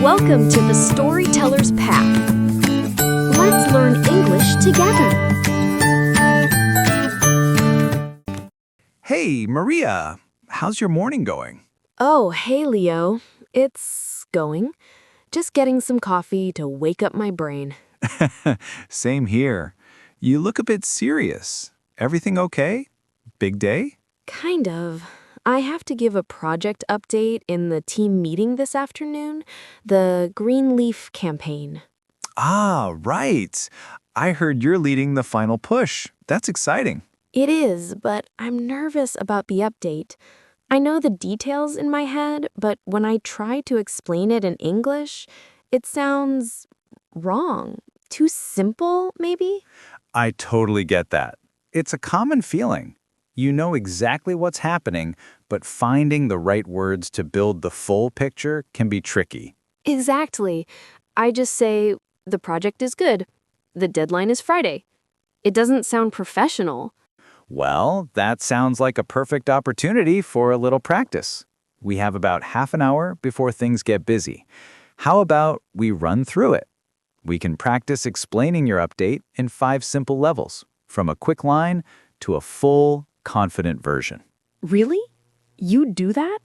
Welcome to the Storyteller's Path. Let's learn English together. Hey, Maria, how's your morning going? Oh, hey, Leo. It's going. Just getting some coffee to wake up my brain. Same here. You look a bit serious. Everything okay? Big day? Kind of. I have to give a project update in the team meeting this afternoon, the Green Leaf campaign. Ah, right. I heard you're leading the final push. That's exciting. It is, but I'm nervous about the update. I know the details in my head, but when I try to explain it in English, it sounds wrong. Too simple, maybe? I totally get that. It's a common feeling. You know exactly what's happening, but finding the right words to build the full picture can be tricky. Exactly. I just say, the project is good. The deadline is Friday. It doesn't sound professional. Well, that sounds like a perfect opportunity for a little practice. We have about half an hour before things get busy. How about we run through it? We can practice explaining your update in 5 simple levels, from a quick line to a full, confident version. Really? You do that?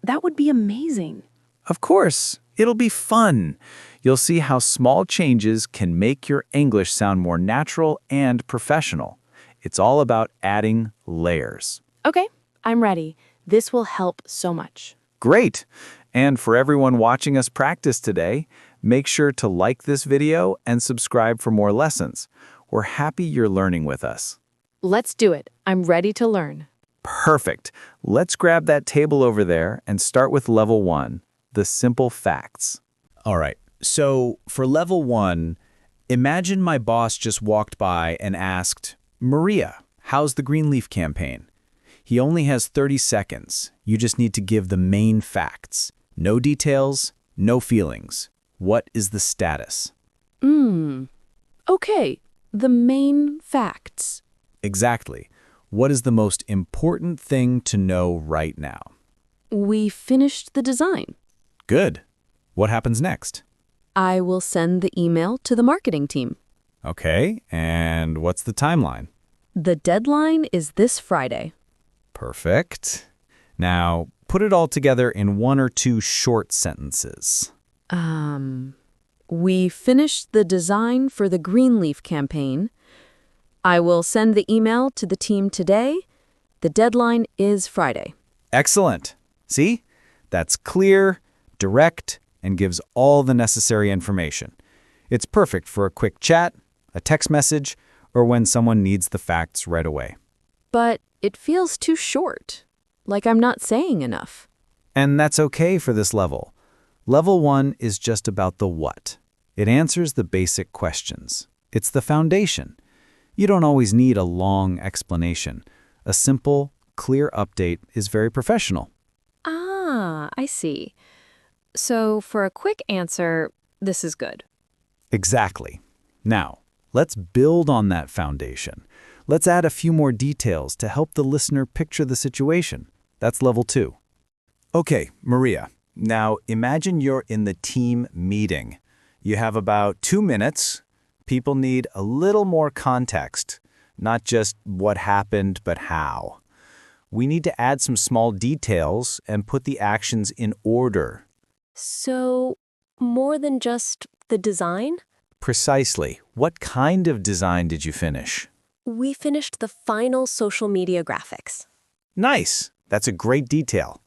That would be amazing. Of course, it'll be fun. You'll see how small changes can make your English sound more natural and professional. It's all about adding layers. Okay, I'm ready. This will help so much. Great! And for everyone watching us practice today, make sure to like this video and subscribe for more lessons. We're happy you're learning with us. Let's do it. I'm ready to learn. Perfect. Let's grab that table over there and start with level 1, the simple facts. All right, so for level 1, imagine my boss just walked by and asked, Maria, how's the Greenleaf campaign? He only has 30 seconds. You just need to give the main facts. No details, no feelings. What is the status? Okay, the main facts. Exactly. What is the most important thing to know right now? We finished the design. Good. What happens next? I will send the email to the marketing team. Okay, and what's the timeline? The deadline is this Friday. Perfect. Now, put it all together in 1 or 2 short sentences. We finished the design for the Greenleaf campaign. I will send the email to the team today. The deadline is Friday. Excellent. See? That's clear, direct, and gives all the necessary information. It's perfect for a quick chat, a text message, or when someone needs the facts right away. But it feels too short, like I'm not saying enough. And that's okay for this level. Level 1 is just about the what. It answers the basic questions. It's the foundation. You don't always need a long explanation. A simple, clear update is very professional. Ah, I see. So for a quick answer, this is good. Exactly. Now, let's build on that foundation. Let's add a few more details to help the listener picture the situation. That's level 2. Okay, Maria, now imagine you're in the team meeting. You have about 2 minutes. People need a little more context, not just what happened, but how. We need to add some small details and put the actions in order. So, more than just the design? Precisely. What kind of design did you finish? We finished the final social media graphics. Nice. That's a great detail.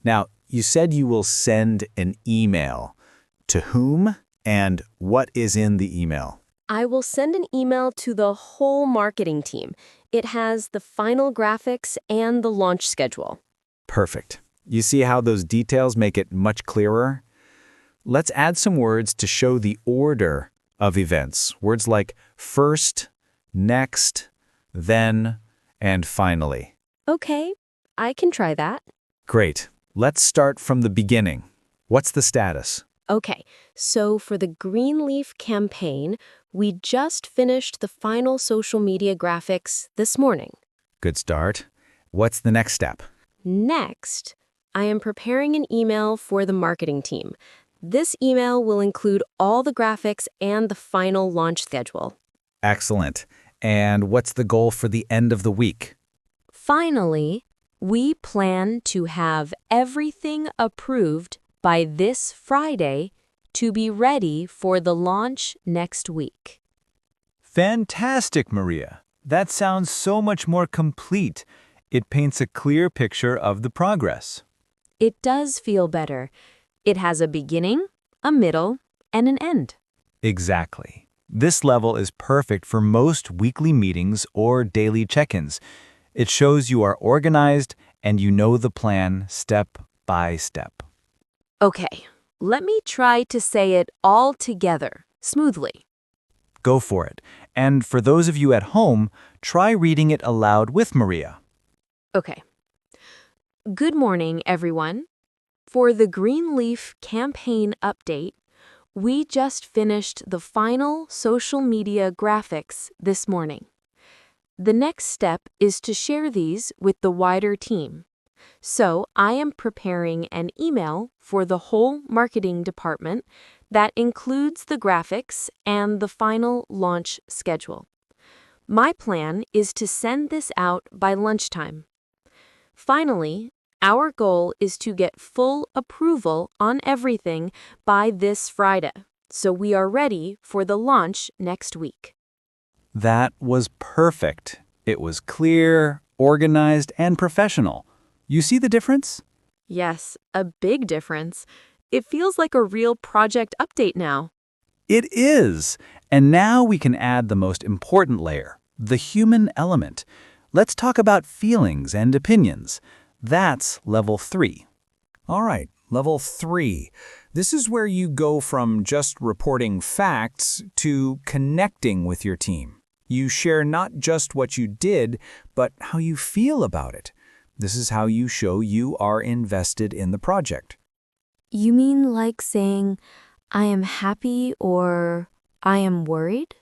Now, you said you will send an email. To whom and what is in the email? I will send an email to the whole marketing team. It has the final graphics and the launch schedule. Perfect. You see how those details make it much clearer? Let's add some words to show the order of events. Words like first, next, then, and finally. Okay, I can try that. Great. Let's start from the beginning. What's the status? Okay, so for the Greenleaf campaign, we just finished the final social media graphics this morning. Good start. What's the next step? Next, I am preparing an email for the marketing team. This email will include all the graphics and the final launch schedule. Excellent. And what's the goal for the end of the week? Finally, we plan to have everything approved by this Friday to be ready for the launch next week. Fantastic, Maria. That sounds so much more complete. It paints a clear picture of the progress. It does feel better. It has a beginning, a middle, and an end. Exactly. This level is perfect for most weekly meetings or daily check-ins. It shows you are organized and you know the plan step by step. Okay, let me try to say it all together, smoothly. Go for it. And for those of you at home, try reading it aloud with Maria. Okay. Good morning, everyone. For the Greenleaf campaign update, we just finished the final social media graphics this morning. The next step is to share these with the wider team. So I am preparing an email for the whole marketing department that includes the graphics and the final launch schedule. My plan is to send this out by lunchtime. Finally, our goal is to get full approval on everything by this Friday, so we are ready for the launch next week. That was perfect. It was clear, organized, and professional. You see the difference? Yes, a big difference. It feels like a real project update now. It is. And now we can add the most important layer, the human element. Let's talk about feelings and opinions. That's level 3. All right, level 3. This is where you go from just reporting facts to connecting with your team. You share not just what you did, but how you feel about it. This is how you show you are invested in the project. You mean like saying, I am happy or I am worried?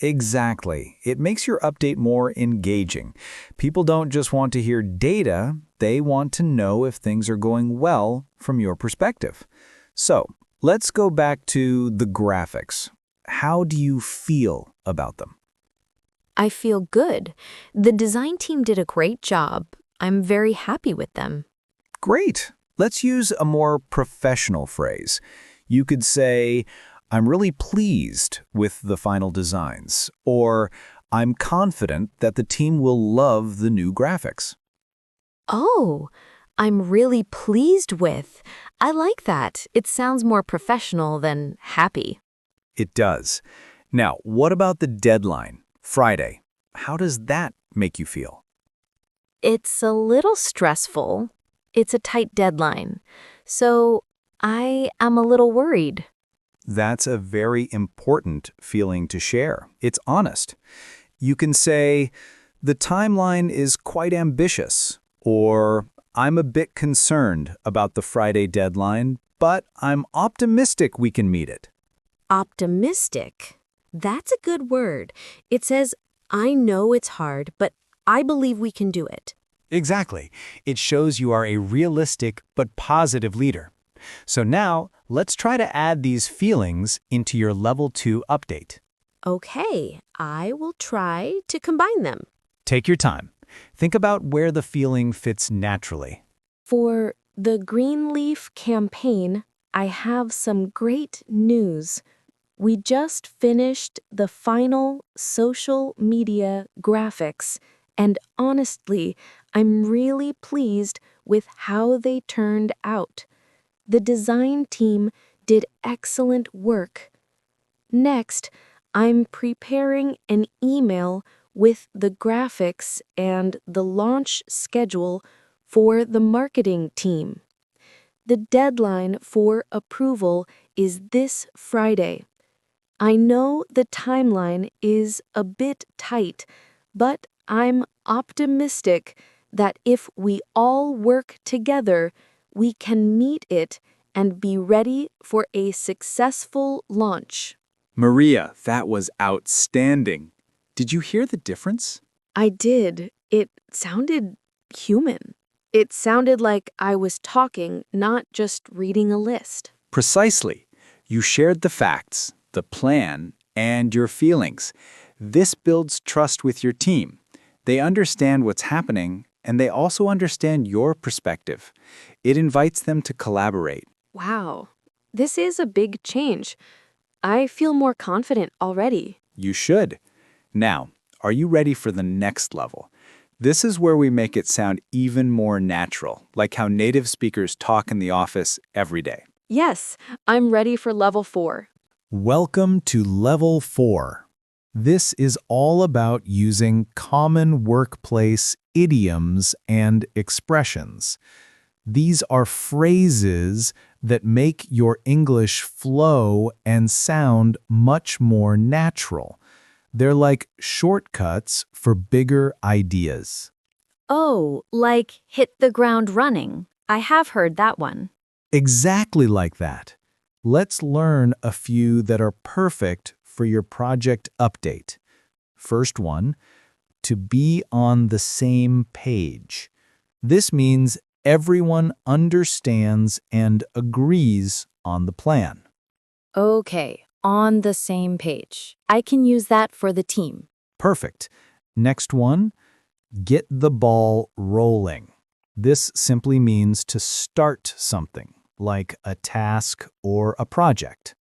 Exactly. It makes your update more engaging. People don't just want to hear data, they want to know if things are going well from your perspective. So, let's go back to the graphics. How do you feel about them? I feel good. The design team did a great job. I'm very happy with them. Great. Let's use a more professional phrase. You could say, I'm really pleased with the final designs, or I'm confident that the team will love the new graphics. Oh, I'm really pleased with. I like that. It sounds more professional than happy. It does. Now, what about the deadline, Friday? How does that make you feel? It's a little stressful. It's a tight deadline. So I am a little worried. That's a very important feeling to share. It's honest. You can say, the timeline is quite ambitious, or I'm a bit concerned about the Friday deadline, but I'm optimistic we can meet it. Optimistic. That's a good word. It says, I know it's hard, but I believe we can do it. Exactly. It shows you are a realistic but positive leader. So now, let's try to add these feelings into your level 2 update. Okay, I will try to combine them. Take your time. Think about where the feeling fits naturally. For the Greenleaf campaign, I have some great news. We just finished the final social media graphics, and honestly, I'm really pleased with how they turned out. The design team did excellent work. Next, I'm preparing an email with the graphics and the launch schedule for the marketing team. The deadline for approval is this Friday. I know the timeline is a bit tight, but I'm optimistic that if we all work together, we can meet it and be ready for a successful launch. Maria, that was outstanding. Did you hear the difference? I did. It sounded human. It sounded like I was talking, not just reading a list. Precisely. You shared the facts, the plan, and your feelings. This builds trust with your team. They understand what's happening, and they also understand your perspective. It invites them to collaborate. Wow, this is a big change. I feel more confident already. You should. Now, are you ready for the next level? This is where we make it sound even more natural, like how native speakers talk in the office every day. Yes, I'm ready for level 4. Welcome to Level 4. This is all about using common workplace idioms and expressions. These are phrases that make your English flow and sound much more natural. They're like shortcuts for bigger ideas. Oh, like hit the ground running. I have heard that one. Exactly like that. Let's learn a few that are perfect for your project update. First one, to be on the same page. This means everyone understands and agrees on the plan. Okay, on the same page. I can use that for the team. Perfect. Next one, get the ball rolling. This simply means to start something, like a task or a project.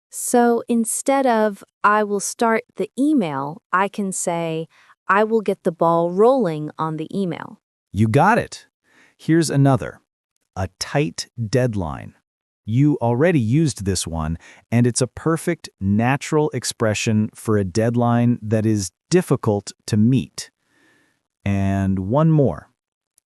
So instead of I will start the email, I can say I will get the ball rolling on the email. You got it. Here's another, a tight deadline. You already used this one, and it's a perfect, natural expression for a deadline that is difficult to meet. And one more,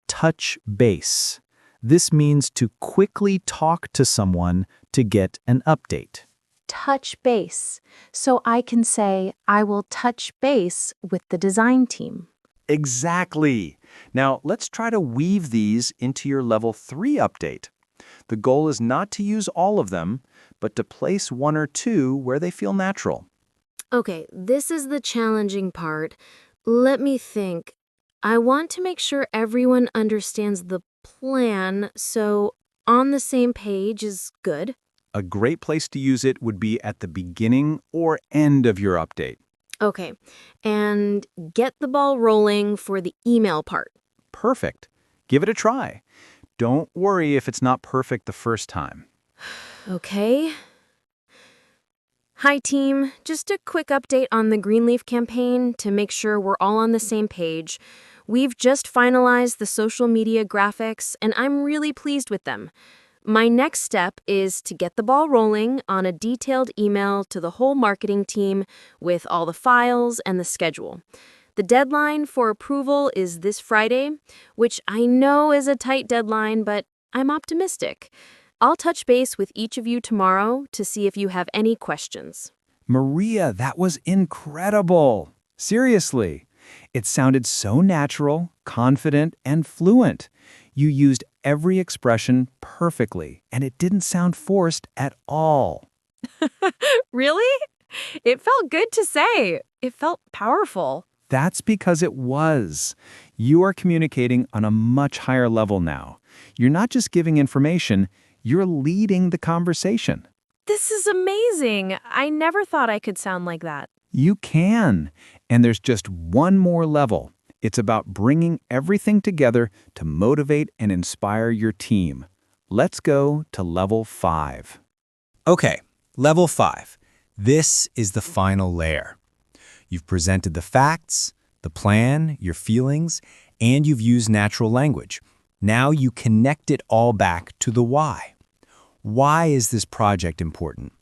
touch base. This means to quickly talk to someone to get an update. Touch base. So I can say I will touch base with the design team. Exactly. Now, let's try to weave these into your Level 3 update. The goal is not to use all of them, but to place one or two where they feel natural. Okay, this is the challenging part. Let me think. I want to make sure everyone understands the plan, so on the same page is good. A great place to use it would be at the beginning or end of your update. Okay, and get the ball rolling for the email part. Perfect. Give it a try. Don't worry if it's not perfect the first time. Okay. Hi, team. Just a quick update on the Greenleaf campaign to make sure we're all on the same page. We've just finalized the social media graphics, and I'm really pleased with them. My next step is to get the ball rolling on a detailed email to the whole marketing team with all the files and the schedule. The deadline for approval is this Friday, which I know is a tight deadline, but I'm optimistic. I'll touch base with each of you tomorrow to see if you have any questions. Maria, that was incredible. Seriously. It sounded so natural, confident, and fluent. You used every expression perfectly, and it didn't sound forced at all. Really? It felt good to say. It felt powerful. That's because it was. You are communicating on a much higher level now. You're not just giving information, you're leading the conversation. This is amazing. I never thought I could sound like that. You can. And there's just one more level. It's about bringing everything together to motivate and inspire your team. Let's go to Level 5. Okay, Level 5. This is the final layer. You've presented the facts, the plan, your feelings, and you've used natural language. Now you connect it all back to the why. Why is this project important?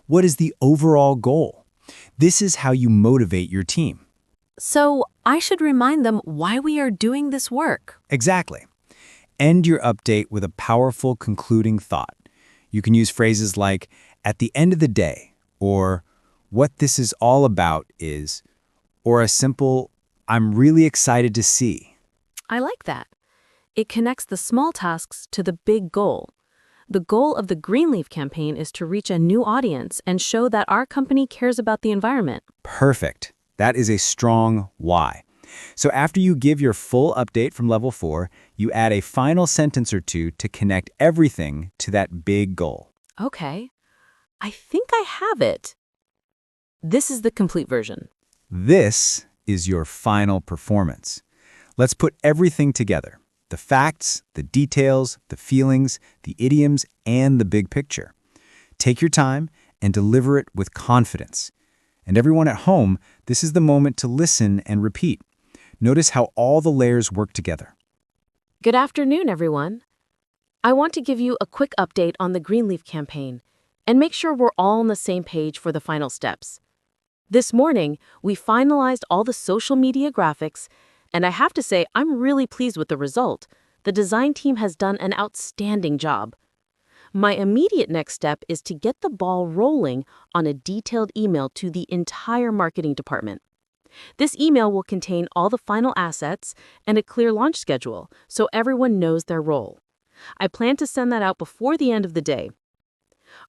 What is the overall goal? This is how you motivate your team. So I should remind them why we are doing this work. Exactly. End your update with a powerful concluding thought. You can use phrases like, at the end of the day, or what this is all about is, or a simple, I'm really excited to see. I like that. It connects the small tasks to the big goal. The goal of the Greenleaf campaign is to reach a new audience and show that our company cares about the environment. Perfect. That is a strong why. So after you give your full update from Level 4, you add a final sentence or two to connect everything to that big goal. Okay, I think I have it. This is the complete version. This is your final performance. Let's put everything together. The facts, the details, the feelings, the idioms, and the big picture. Take your time and deliver it with confidence. And everyone at home, this is the moment to listen and repeat. Notice how all the layers work together. Good afternoon, everyone. I want to give you a quick update on the Greenleaf campaign and make sure we're all on the same page for the final steps. This morning, we finalized all the social media graphics, and I have to say I'm really pleased with the result. The design team has done an outstanding job. My immediate next step is to get the ball rolling on a detailed email to the entire marketing department. This email will contain all the final assets and a clear launch schedule so everyone knows their role. I plan to send that out before the end of the day.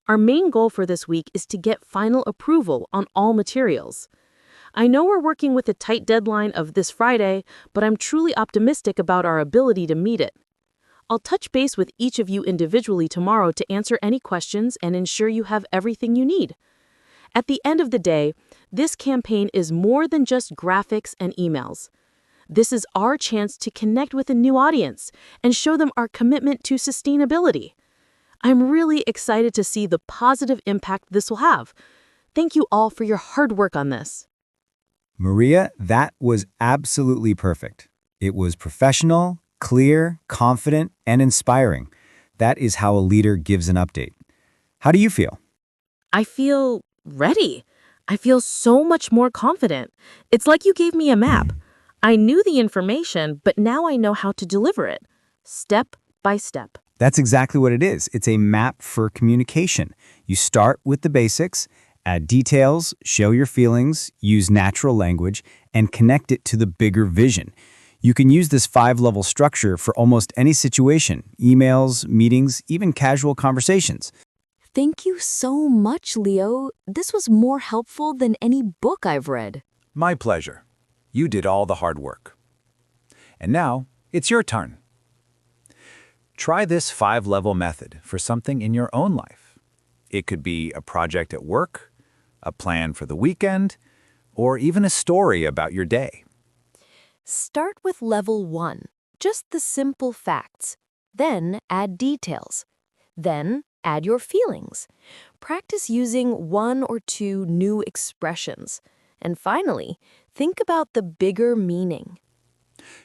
Our main goal for this week is to get final approval on all materials. I know we're working with a tight deadline of this Friday, but I'm truly optimistic about our ability to meet it. I'll touch base with each of you individually tomorrow to answer any questions and ensure you have everything you need. At the end of the day, this campaign is more than just graphics and emails. This is our chance to connect with a new audience and show them our commitment to sustainability. I'm really excited to see the positive impact this will have. Thank you all for your hard work on this. Maria, that was absolutely perfect. It was professional, clear, confident, and inspiring. That is how a leader gives an update. How do you feel? I feel ready. I feel so much more confident. It's like you gave me a map. I knew the information, but now I know how to deliver it, step by step. That's exactly what it is. It's a map for communication. You start with the basics, add details, show your feelings, use natural language, and connect it to the bigger vision. You can use this 5-level structure for almost any situation: emails, meetings, even casual conversations. Thank you so much, Leo. This was more helpful than any book I've read. My pleasure. You did all the hard work. And now, it's your turn. Try this 5-level method for something in your own life. It could be a project at work, a plan for the weekend, or even a story about your day. Start with level 1, just the simple facts. Then add details. Then add your feelings. Practice using 1 or 2 new expressions. And finally, think about the bigger meaning.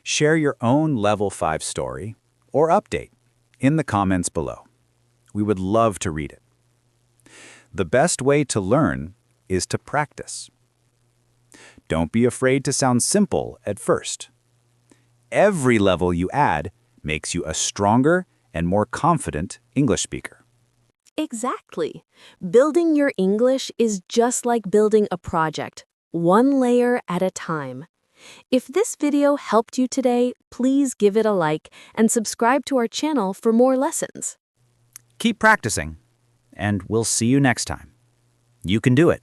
Share your own level 5 story or update in the comments below. We would love to read it. The best way to learn is to practice. Don't be afraid to sound simple at first. Every level you add makes you a stronger and more confident English speaker. Exactly. Building your English is just like building a project, one layer at a time. If this video helped you today, please give it a like and subscribe to our channel for more lessons. Keep practicing, and we'll see you next time. You can do it.